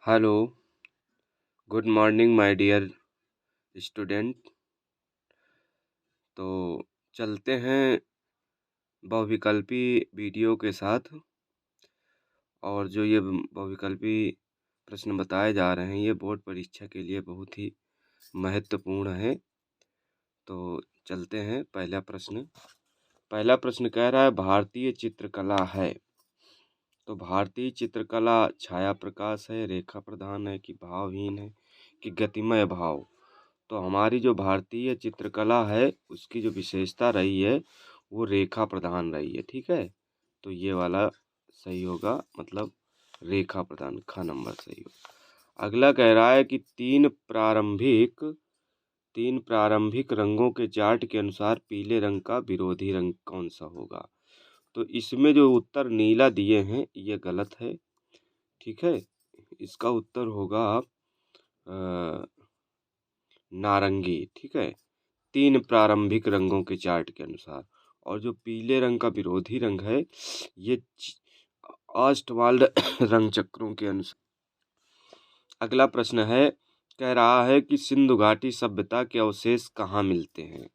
Hello, good morning my dear student. तो चलते हैं बहुविकल्पी वीडियो के साथ। और जो ये बहुविकल्पी प्रश्न बताए जा रहे हैं ये बोर्ड परीक्षा के लिए बहुत ही महत्वपूर्ण है। तो चलते हैं। पहला प्रश्न कह रहा है भारतीय चित्रकला है। तो भारतीय चित्रकला छाया प्रकाश है, रेखा प्रधान है कि भावहीन है कि गतिमय भाव। तो हमारी जो भारतीय चित्रकला है उसकी जो विशेषता रही है वो रेखा प्रधान रही है। ठीक है, तो ये वाला सही होगा, मतलब रेखा प्रधान, ख नंबर सही होगा। अगला कह रहा है कि तीन प्रारंभिक रंगों के चार्ट के अनुसार पीले रंग का विरोधी रंग कौन सा होगा। तो इसमें जो उत्तर नीला दिए हैं ये गलत है। ठीक है, इसका उत्तर होगा नारंगी। ठीक है, तीन प्रारंभिक रंगों के चार्ट के अनुसार। और जो पीले रंग का विरोधी रंग है ये ऑस्टवाल्ड रंग चक्रों के अनुसार। अगला प्रश्न है, कह रहा है कि सिंधु घाटी सभ्यता के अवशेष कहाँ मिलते हैं।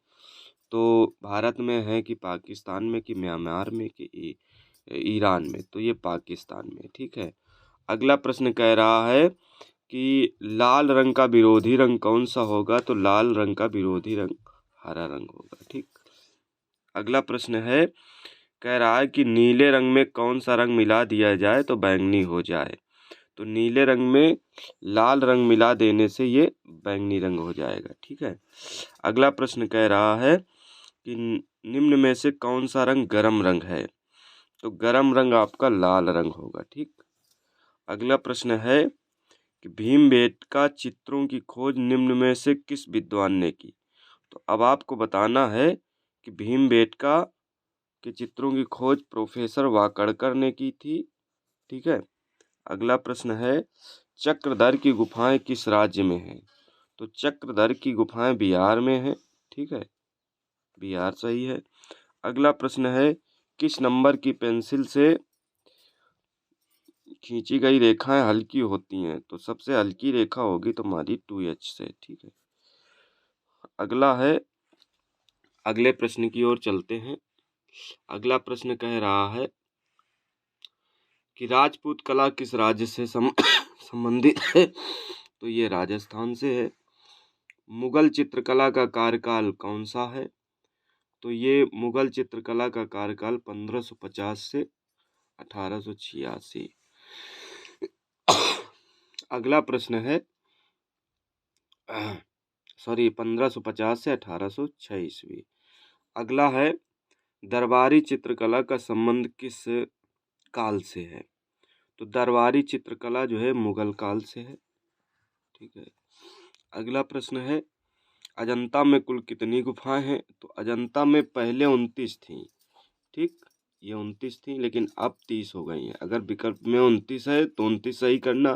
तो भारत में है कि पाकिस्तान में कि म्यांमार में कि ईरान में। तो ये पाकिस्तान में। ठीक है। अगला प्रश्न कह रहा है कि लाल रंग का विरोधी रंग कौन सा होगा। तो लाल रंग का विरोधी रंग हरा रंग होगा। ठीक। अगला प्रश्न है, कह रहा है कि नीले रंग में कौन सा रंग मिला दिया जाए तो बैंगनी हो जाए। तो नीले रंग में लाल रंग मिला देने से ये बैंगनी रंग हो जाएगा। ठीक है। अगला प्रश्न कह रहा है कि निम्न में से कौन सा रंग गर्म रंग है। तो गर्म रंग आपका लाल रंग होगा। ठीक। अगला प्रश्न है कि भीमबेटका चित्रों की खोज निम्न में से किस विद्वान ने की। तो अब आपको बताना है कि भीमबेटका के चित्रों की खोज प्रोफेसर वाकड़कर ने की थी। ठीक है। अगला प्रश्न है, चक्रधर की गुफाएं किस राज्य में हैं। तो चक्रधर की गुफाएं बिहार में हैं। ठीक है, बिहार सही है। अगला प्रश्न है, किस नंबर की पेंसिल से खींची गई रेखाएं हल्की होती हैं। तो सबसे हल्की रेखा होगी तुम्हारी 2H से। ठीक है। अगला है, अगले प्रश्न की ओर चलते हैं। अगला प्रश्न कह रहा है कि राजपूत कला किस राज्य से संबंधित है। तो ये राजस्थान से है। मुगल चित्रकला का कार्यकाल कौन सा है। तो ये मुगल चित्रकला का कार्यकाल 1550 से 1886। अगला प्रश्न है 1550 से 1806 ईस्वी। अगला है, दरबारी चित्रकला का संबंध किस काल से है। तो दरबारी चित्रकला जो है मुगल काल से है। ठीक है। अगला प्रश्न है, अजंता में कुल कितनी गुफाएं हैं। तो अजंता में पहले 29 थी। ठीक, ये 29 थी लेकिन अब 30 हो गई हैं। अगर विकल्प में 29 है तो 29 सही करना,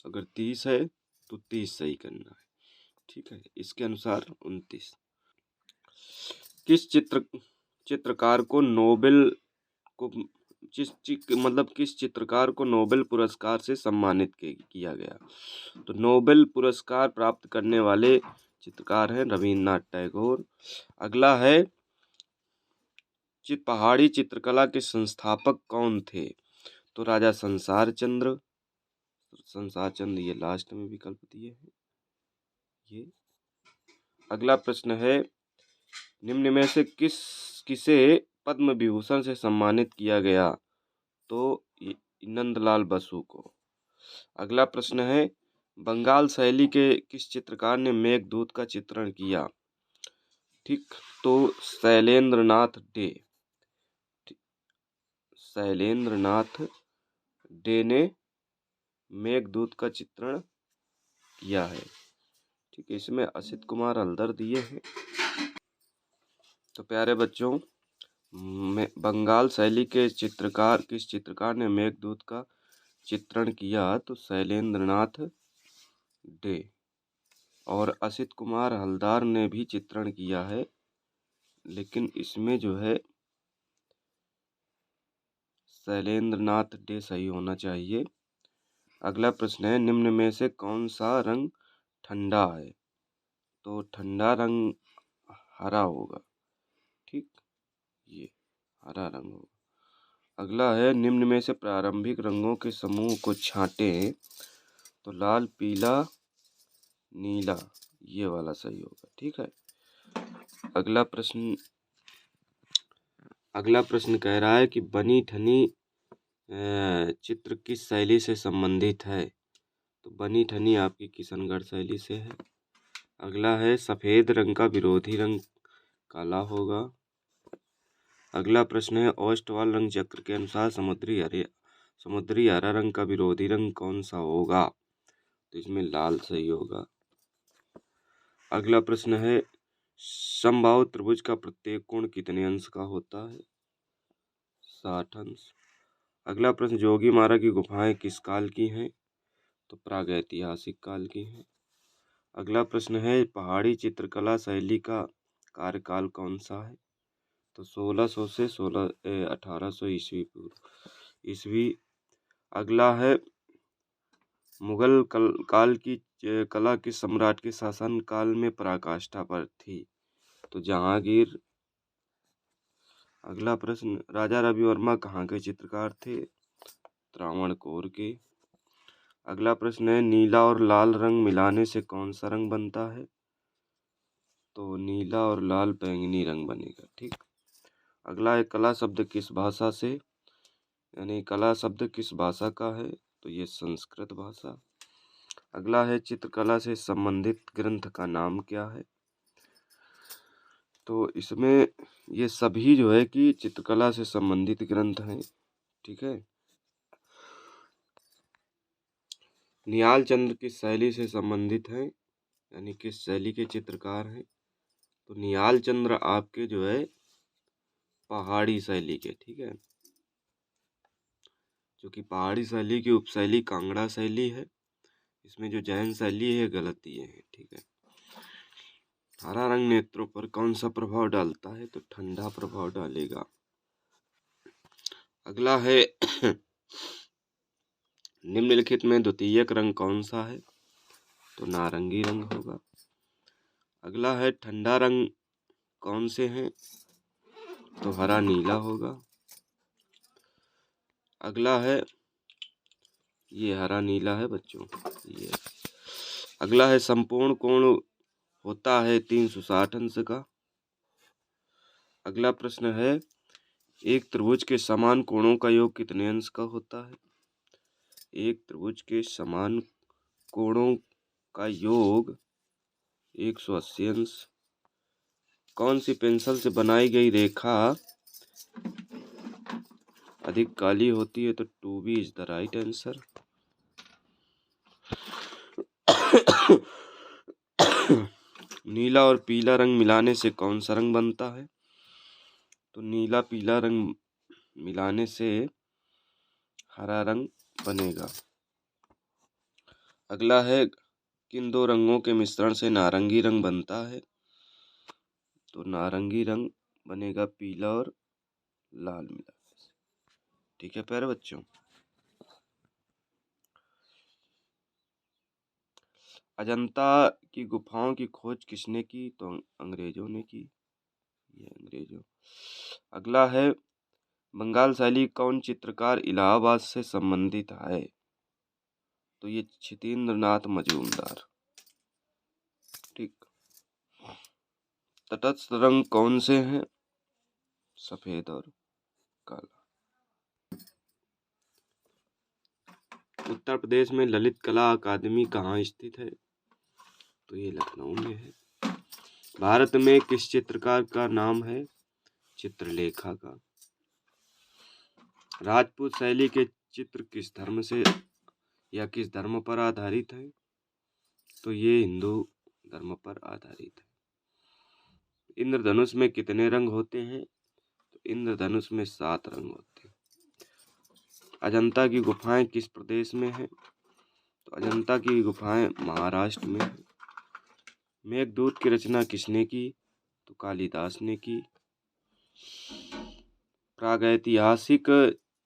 अगर 30 है तो 30 सही करना है। ठीक है, इसके अनुसार 29। किस चित्रकार को नोबेल को किस चित्रकार को नोबेल पुरस्कार से सम्मानित किया गया। तो नोबेल पुरस्कार प्राप्त करने वाले चित्रकार हैं रविन्द्रनाथ टैगोर। अगला है, पहाड़ी चित्रकला के संस्थापक कौन थे। तो राजा संसार चंद्र, ये लास्ट में विकल्प दिए हैं ये। अगला प्रश्न है, निम्न में से किसे पद्म विभूषण से सम्मानित किया गया। तो नंदलाल बसु को। अगला प्रश्न है, बंगाल शैली के किस चित्रकार ने मेघदूत का चित्रण किया। ठीक, तो शैलेंद्रनाथ डे ने मेघदूत का चित्रण किया है। ठीक है, इसमें असित कुमार हल्दर दिए हैं। तो प्यारे बच्चों, बंगाल शैली के किस चित्रकार ने मेघदूत का चित्रण किया। तो शैलेंद्रनाथ डे। और असित कुमार हल्दार ने भी चित्रण किया है, लेकिन इसमें जो है शैलेंद्रनाथ डे सही होना चाहिए। अगला प्रश्न है, निम्न में से कौन सा रंग ठंडा है? तो ठंडा रंग हरा होगा। ठीक, ये हरा रंग होगा। अगला है, निम्न में से प्रारंभिक रंगों के समूह को छांटें तो लाल, पीला, नीला, ये वाला सही होगा। ठीक है। अगला प्रश्न कह रहा है कि बनी ठनी चित्र किस शैली से संबंधित है? तो बनी ठनी आपकी किशनगढ़ शैली से है। अगला है, सफेद रंग का विरोधी रंग काला होगा। अगला प्रश्न है, ओस्टवाल रंग चक्र के अनुसार समुद्री हरा रंग का विरोधी रंग कौन सा होगा? तो इसमें लाल सही होगा। अगला प्रश्न है, समबाहु त्रिभुज का प्रत्येक कोण कितने अंश का होता है? 60 अंश। अगला प्रश्न, जोगीमारा की गुफाएं किस काल की हैं? तो प्रागैतिहासिक काल की हैं। अगला प्रश्न है, पहाड़ी चित्रकला शैली का कार्यकाल कौन सा है? तो 1600 से 1800 ईस्वी। अगला है, मुगल काल की कला किस सम्राट के शासन काल में पराकाष्ठा पर थी? तो जहांगीर। अगला प्रश्न, राजा रवि वर्मा कहाँ के चित्रकार थे? त्रावणकोर के। अगला प्रश्न है, नीला और लाल रंग मिलाने से कौन सा रंग बनता है? तो नीला और लाल बैंगनी रंग बनेगा। ठीक। अगला है, कला शब्द किस भाषा से, यानी कला शब्द किस भाषा का है? तो ये संस्कृत भाषा। अगला है, चित्रकला से संबंधित ग्रंथ का नाम क्या है? तो इसमें ये सभी जो है कि चित्रकला से संबंधित ग्रंथ हैं। ठीक है। निहाल चंद्र किस शैली से संबंधित हैं, यानी किस शैली के चित्रकार हैं? तो निहाल चंद्र आपके जो है पहाड़ी शैली के। ठीक है, जो कि पहाड़ी शैली की उपशैली कांगड़ा शैली है। इसमें जो जैन शैली है गलत ये है। ठीक है। हरा रंग नेत्रों पर कौन सा प्रभाव डालता है? तो ठंडा प्रभाव डालेगा। अगला है, निम्नलिखित में द्वितीयक रंग कौन सा है? तो नारंगी रंग होगा। अगला है, ठंडा रंग कौन से हैं? तो हरा, नीला होगा। अगला है, ये हरा नीला है बच्चों, ये। अगला है, संपूर्ण कोण होता है 360 अंश का। अगला प्रश्न है, एक त्रिभुज के समान कोणों का योग कितने अंश का होता है? एक त्रिभुज के समान कोणों का योग 180 अंश। कौन सी पेंसिल से बनाई गई रेखा अधिक काली होती है? तो 2B is the right answer. नीला और पीला रंग मिलाने से कौन सा रंग बनता है? तो नीला पीला रंग मिलाने से हरा रंग बनेगा। अगला है, किन दो रंगों के मिश्रण से नारंगी रंग बनता है? तो नारंगी रंग बनेगा पीला और लाल मिलाने से। ठीक है प्यारे बच्चों। अजंता की गुफाओं की खोज किसने की? तो अंग्रेजों ने की। ये अंग्रेजों। अगला है, बंगाल शैली कौन चित्रकार इलाहाबाद से संबंधित है? तो ये क्षितेंद्र नाथ मजूमदार। ठीक। तटस्थ रंग कौन से हैं? सफेद और काला। उत्तर प्रदेश में ललित कला अकादमी कहाँ स्थित है? तो ये लखनऊ में है। भारत में किस चित्रकार का नाम है? चित्रलेखा का। राजपूत शैली के चित्र किस धर्म से या किस धर्म पर आधारित है? तो ये हिंदू धर्म पर आधारित है। इंद्रधनुष में कितने रंग होते हैं? तो इंद्रधनुष में 7 रंग होते हैं। अजंता की गुफाएं किस प्रदेश में है? तो अजंता की गुफाएं महाराष्ट्र में है। मेघदूत की रचना किसने की? तो कालिदास ने की। प्रागैतिहासिक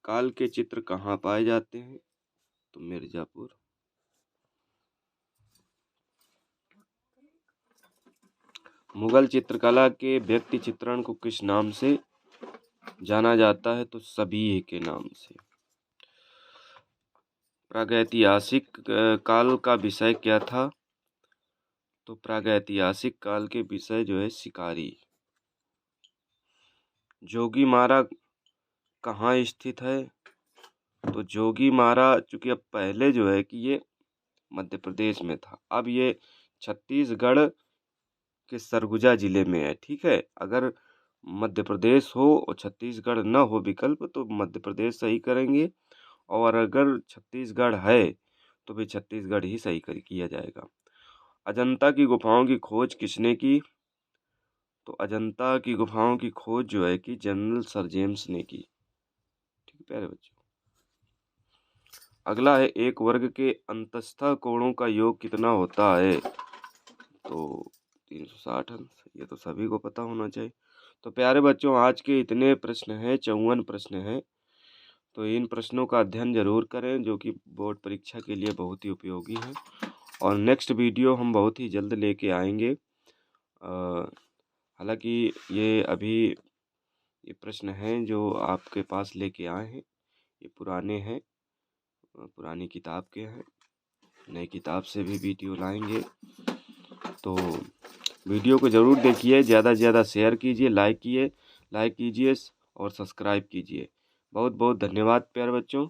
काल के चित्र कहाँ पाए जाते हैं? तो मिर्जापुर। मुगल चित्रकला के व्यक्ति चित्रण को किस नाम से जाना जाता है? तो सबीह के नाम से। प्रागैतिहासिक काल का विषय क्या था? तो प्रागैतिहासिक काल के विषय जो है शिकारी। जोगीमारा कहाँ स्थित है? तो जोगीमारा चूंकि अब पहले जो है कि ये मध्य प्रदेश में था, अब ये छत्तीसगढ़ के सरगुजा जिले में है। ठीक है, अगर मध्य प्रदेश हो और छत्तीसगढ़ न हो विकल्प तो मध्य प्रदेश सही करेंगे, और अगर छत्तीसगढ़ है तो भी छत्तीसगढ़ ही सही किया जाएगा। अजंता की गुफाओं की खोज किसने की? तो अजंता की गुफाओं की खोज जो है कि जनरल सर जेम्स ने की। ठीक है प्यारे बच्चों। अगला है, एक वर्ग के अंतस्थ कोणों का योग कितना होता है? तो 360 अंश। ये तो सभी को पता होना चाहिए। तो प्यारे बच्चों, आज के इतने प्रश्न हैं, 54 प्रश्न हैं। तो इन प्रश्नों का अध्ययन जरूर करें, जो कि बोर्ड परीक्षा के लिए बहुत ही उपयोगी है। और नेक्स्ट वीडियो हम बहुत ही जल्द लेके आएंगे। हालांकि ये अभी ये प्रश्न हैं जो आपके पास लेके आए हैं, ये पुराने हैं, पुरानी किताब के हैं। नई किताब से भी वीडियो लाएंगे। तो वीडियो को ज़रूर देखिए, ज़्यादा से ज़्यादा शेयर कीजिए, लाइक कीजिए और सब्सक्राइब कीजिए। बहुत बहुत धन्यवाद प्यारे बच्चों।